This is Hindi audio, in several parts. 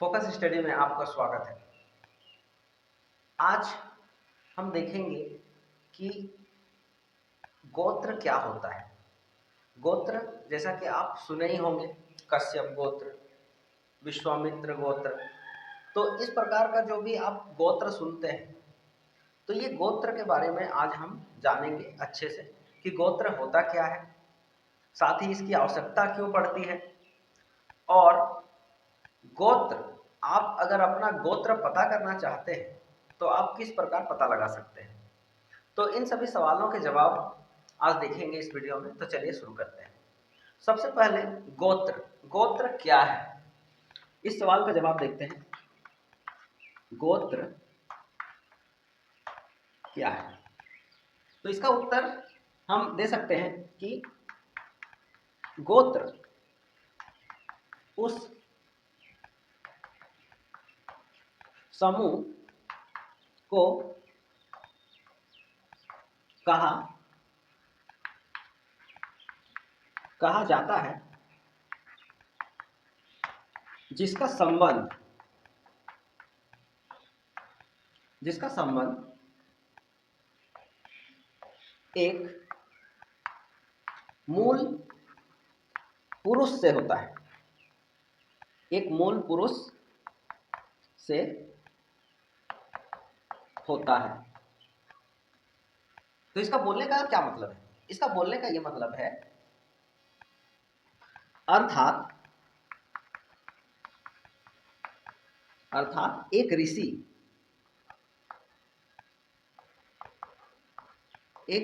फोकस स्टडी में आपका स्वागत है। आज हम देखेंगे कि गोत्र क्या होता है। गोत्र जैसा कि आप सुने ही होंगे, कश्यप गोत्र, विश्वामित्र गोत्र। तो इस प्रकार का जो भी आप गोत्र सुनते हैं, तो ये गोत्र के बारे में आज हम जानेंगे अच्छे से कि गोत्र होता क्या है, साथ ही इसकी आवश्यकता क्यों पड़ती है, और गोत्र आप अगर अपना गोत्र पता करना चाहते हैं तो आप किस प्रकार पता लगा सकते हैं। तो इन सभी सवालों के जवाब आज देखेंगे इस वीडियो में। तो चलिए शुरू करते हैं। सबसे पहले गोत्र, गोत्र क्या है, इस सवाल का जवाब देखते हैं। गोत्र क्या है, तो इसका उत्तर हम दे सकते हैं कि गोत्र उस समूह को कहा जाता है जिसका संबंध एक मूल पुरुष से होता है, एक मूल पुरुष से होता है। तो इसका बोलने का क्या मतलब है? इसका बोलने का यह मतलब है, अर्थात एक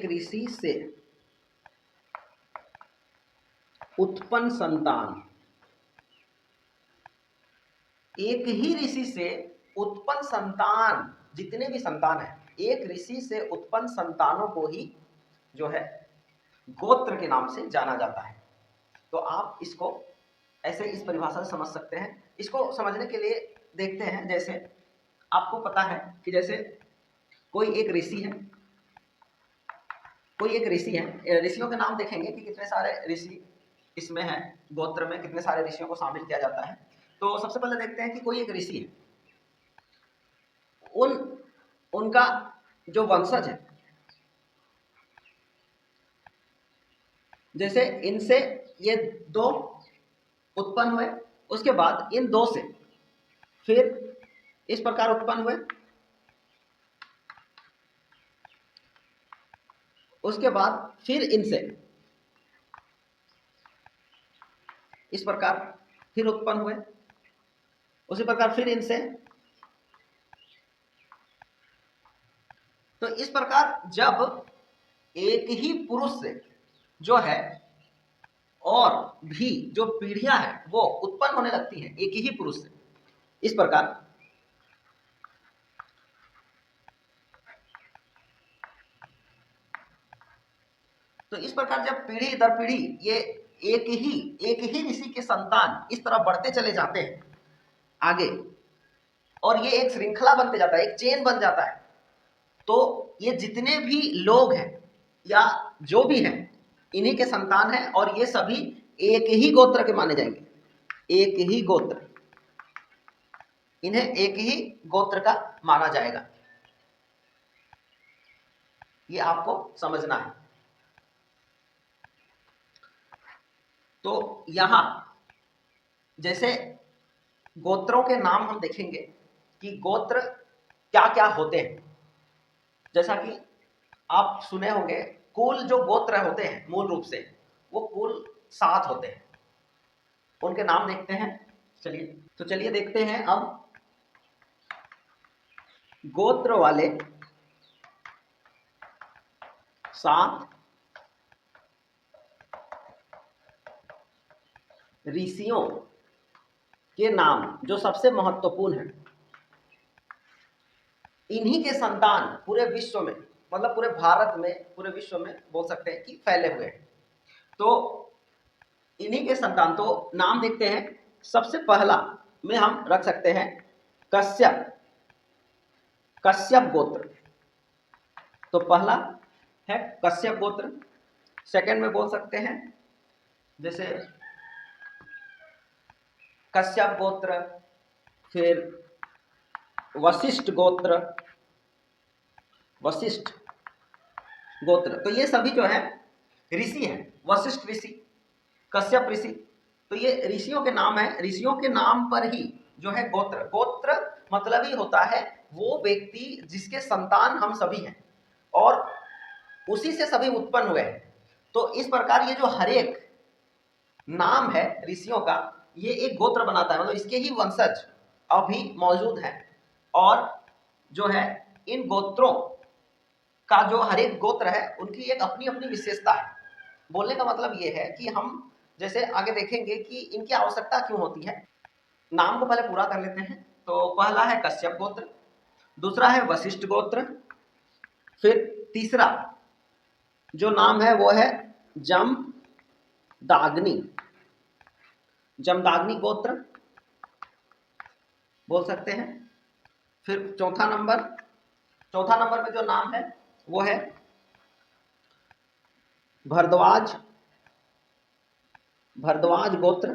ऋषि से उत्पन्न संतान, एक ही ऋषि से उत्पन्न संतान, जितने भी संतान है, एक ऋषि से उत्पन्न संतानों को ही जो है गोत्र के नाम से जाना जाता है। तो आप इसको ऐसे इस परिभाषा से समझ सकते हैं। इसको समझने के लिए देखते हैं, जैसे आपको पता है कि जैसे कोई एक ऋषि है, ऋषियों के नाम देखेंगे कि कितने सारे ऋषि इसमें है, गोत्र में कितने सारे ऋषियों को शामिल किया जाता है। तो सबसे पहले देखते हैं कि कोई एक ऋषि है, उनका जो वंशज है, जैसे इनसे ये दो उत्पन्न हुए, उसके बाद इन दो से फिर इस प्रकार उत्पन्न हुए, उसके बाद फिर इनसे इस प्रकार फिर उत्पन्न हुए, उसी प्रकार फिर इनसे। तो इस प्रकार जब एक ही पुरुष से जो है और भी जो पीढ़ियां हैं वो उत्पन्न होने लगती हैं एक ही पुरुष से, इस प्रकार तो इस प्रकार जब पीढ़ी दर पीढ़ी ये एक ही ऋषि के संतान इस तरह बढ़ते चले जाते हैं आगे, और ये एक श्रृंखला बनते जाता है, एक चेन बन जाता है, तो ये जितने भी लोग हैं या जो भी हैं इन्हीं के संतान हैं, और ये सभी एक ही गोत्र के माने जाएंगे, एक ही गोत्र, इन्हें एक ही गोत्र का माना जाएगा। ये आपको समझना है। तो यहां जैसे गोत्रों के नाम हम देखेंगे कि गोत्र क्या क्या होते हैं। जैसा कि आप सुने होंगे, कुल जो गोत्र होते हैं मूल रूप से वो कुल 7 होते हैं। उनके नाम देखते हैं। चलिए देखते हैं अब गोत्र वाले 7 ऋषियों के नाम जो सबसे महत्वपूर्ण है। इन्हीं के संतान पूरे विश्व में, मतलब पूरे भारत में, पूरे विश्व में बोल सकते हैं कि फैले हुए हैं। तो इन्हीं के संतान, तो नाम देखते हैं। सबसे पहला में हम रख सकते हैं कश्यप गोत्र। तो पहला है कश्यप गोत्र। सेकंड में बोल सकते हैं जैसे कश्यप गोत्र, फिर वशिष्ठ गोत्र, वशिष्ठ गोत्र, तो ये सभी जो है ऋषि हैं। वशिष्ठ ऋषि, कश्यप ऋषि, तो ये ऋषियों के नाम है। ऋषियों के नाम पर ही जो है गोत्र, गोत्र मतलब ही होता है वो व्यक्ति जिसके संतान हम सभी हैं और उसी से सभी उत्पन्न हुए हैं। तो इस प्रकार ये जो हरेक नाम है ऋषियों का, ये एक गोत्र बनाता है, मतलब इसके ही वंशज अभी मौजूद हैं। और जो है इन गोत्रों का जो हर एक गोत्र है उनकी एक अपनी अपनी विशेषता है। बोलने का मतलब ये है कि हम जैसे आगे देखेंगे कि इनकी आवश्यकता क्यों होती है। नाम को पहले पूरा कर लेते हैं। तो पहला है कश्यप गोत्र, दूसरा है वशिष्ठ गोत्र, फिर तीसरा जो नाम है वो है जमदाग्नि, जमदाग्नि गोत्र बोल सकते हैं। फिर चौथा नंबर में जो नाम है वो है भरद्वाज, भरद्वाज गोत्र,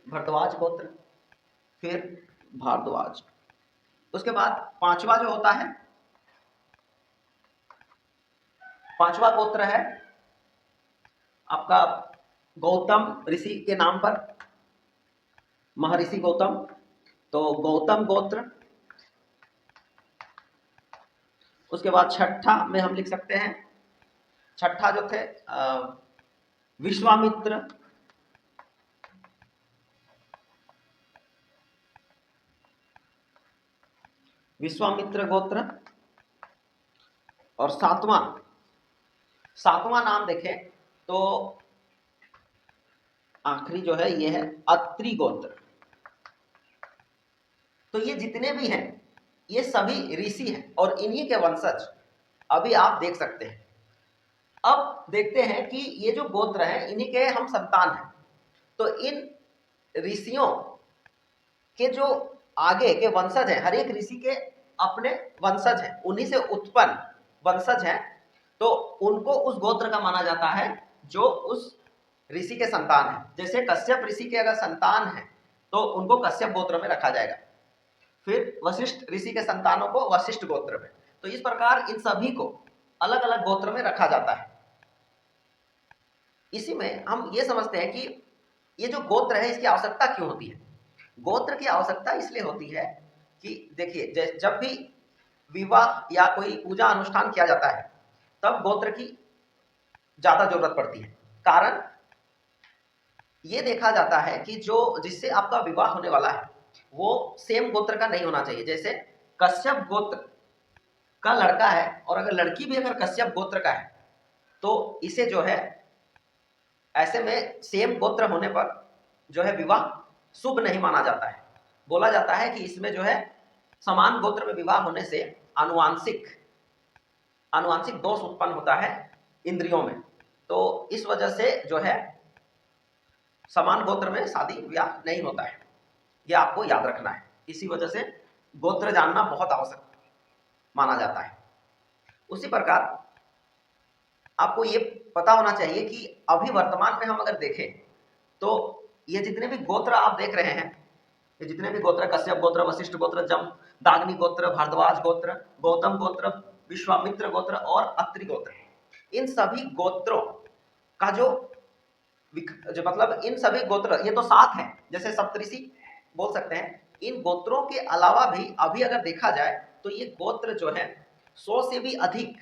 भरद्वाज गोत्र, फिर भारद्वाज। उसके बाद पांचवा जो होता है, पांचवा गोत्र है आपका गौतम ऋषि के नाम पर, महर्षि गौतम, तो गौतम गोत्र। उसके बाद छठा में हम लिख सकते हैं, छठा जो थे विश्वामित्र, विश्वामित्र गोत्र। और सातवां नाम देखें तो आखिरी जो है ये है अत्रि गोत्र। तो ये जितने भी हैं ये सभी ऋषि हैं और इन्हीं के वंशज अभी आप देख सकते हैं। अब देखते हैं कि ये जो गोत्र हैं इन्हीं के हम संतान हैं। तो इन ऋषियों के जो आगे के वंशज हैं, हर एक ऋषि के अपने वंशज हैं, उन्हीं से उत्पन्न वंशज हैं। तो उनको उस गोत्र का माना जाता है जो उस ऋषि के संतान है। जैसे कश्यप ऋषि के अगर संतान है तो उनको कश्यप गोत्र में रखा जाएगा, फिर वशिष्ठ ऋषि के संतानों को वशिष्ठ गोत्र में। तो इस प्रकार इन सभी को अलग अलग गोत्र में रखा जाता है। इसी में हम ये समझते हैं कि ये जो गोत्र है इसकी आवश्यकता क्यों होती है। गोत्र की आवश्यकता इसलिए होती है कि देखिए जब भी विवाह या कोई पूजा अनुष्ठान किया जाता है तब गोत्र की ज्यादा जरूरत पड़ती है। कारण ये देखा जाता है कि जो जिससे आपका विवाह होने वाला है वो सेम गोत्र का नहीं होना चाहिए। जैसे कश्यप गोत्र का लड़का है और अगर लड़की भी अगर कश्यप गोत्र का है तो इसे जो है ऐसे में सेम गोत्र होने पर जो है विवाह शुभ नहीं माना जाता है। बोला जाता है कि इसमें जो है समान गोत्र में विवाह होने से आनुवांशिक दोष उत्पन्न होता है इंद्रियों में। तो इस वजह से जो है समान गोत्र में शादी विवाह नहीं होता है, यह आपको याद रखना है। इसी वजह से गोत्र जानना बहुत आवश्यक माना जाता है। उसी प्रकार आपको ये पता होना चाहिए कि अभी वर्तमान में हम अगर देखें तो ये जितने भी गोत्र आप देख रहे हैं, ये जितने भी गोत्र, कश्यप गोत्र, वशिष्ठ गोत्र, जमदाग्नि गोत्र, भारद्वाज गोत्र, गौतम गोत्र, विश्वामित्र गोत्र और अत्रि गोत्र, इन सभी गोत्रों का जो मतलब इन सभी गोत्र, ये तो 7 हैं, जैसे सप्तऋषि बोल सकते हैं। इन गोत्रों के अलावा भी अभी अगर देखा जाए तो ये गोत्र जो है 100 से भी अधिक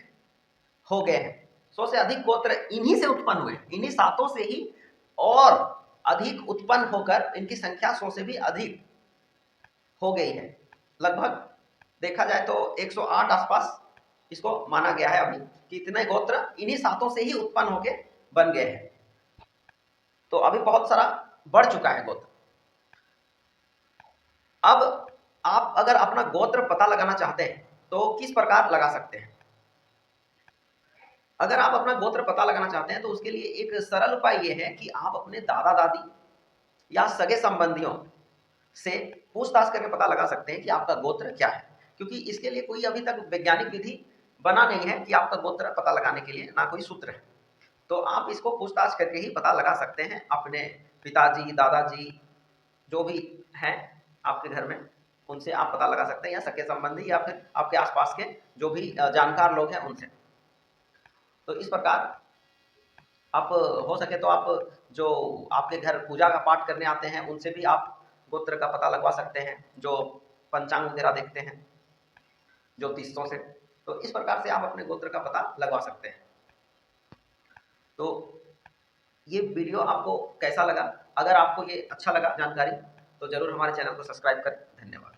हो गए हैं। 100 से अधिक गोत्र इन्हीं से उत्पन्न हुए, इन्हीं 7 से ही और अधिक उत्पन्न होकर इनकी संख्या 100 से भी अधिक हो गई है। लगभग देखा जाए तो 108 आसपास इसको माना गया है अभी कि इतने गोत्र इन्हीं 7 से ही उत्पन्न होके बन गए हैं। तो अभी बहुत सारा बढ़ चुका है गोत्र। अब आप अगर अपना गोत्र पता लगाना चाहते हैं तो किस प्रकार लगा सकते हैं। अगर आप अपना गोत्र पता लगाना चाहते हैं तो उसके लिए एक सरल उपाय यह है कि आप अपने दादा दादी या सगे संबंधियों से पूछताछ करके पता लगा सकते हैं कि आपका गोत्र क्या है। क्योंकि इसके लिए कोई अभी तक वैज्ञानिक विधि बना नहीं है कि आपका गोत्र पता लगाने के लिए ना कोई सूत्र है। तो आप इसको पूछताछ करके ही पता लगा सकते हैं। अपने पिताजी, दादाजी जो भी हैं आपके घर में, उनसे आप पता लगा सकते हैं, या सगे संबंधी या फिर आपके आसपास के जो भी जानकार लोग हैं उनसे। तो इस प्रकार आप हो सके तो आप जो आपके घर पूजा का पाठ करने आते हैं उनसे भी आप गोत्र का पता लगवा सकते हैं, जो पंचांग वगैरह देखते हैं ज्योतिषों से। तो इस प्रकार से आप अपने गोत्र का पता लगवा सकते हैं। तो ये वीडियो आपको कैसा लगा? अगर आपको ये अच्छा लगा जानकारी तो ज़रूर हमारे चैनल को सब्सक्राइब करें। धन्यवाद।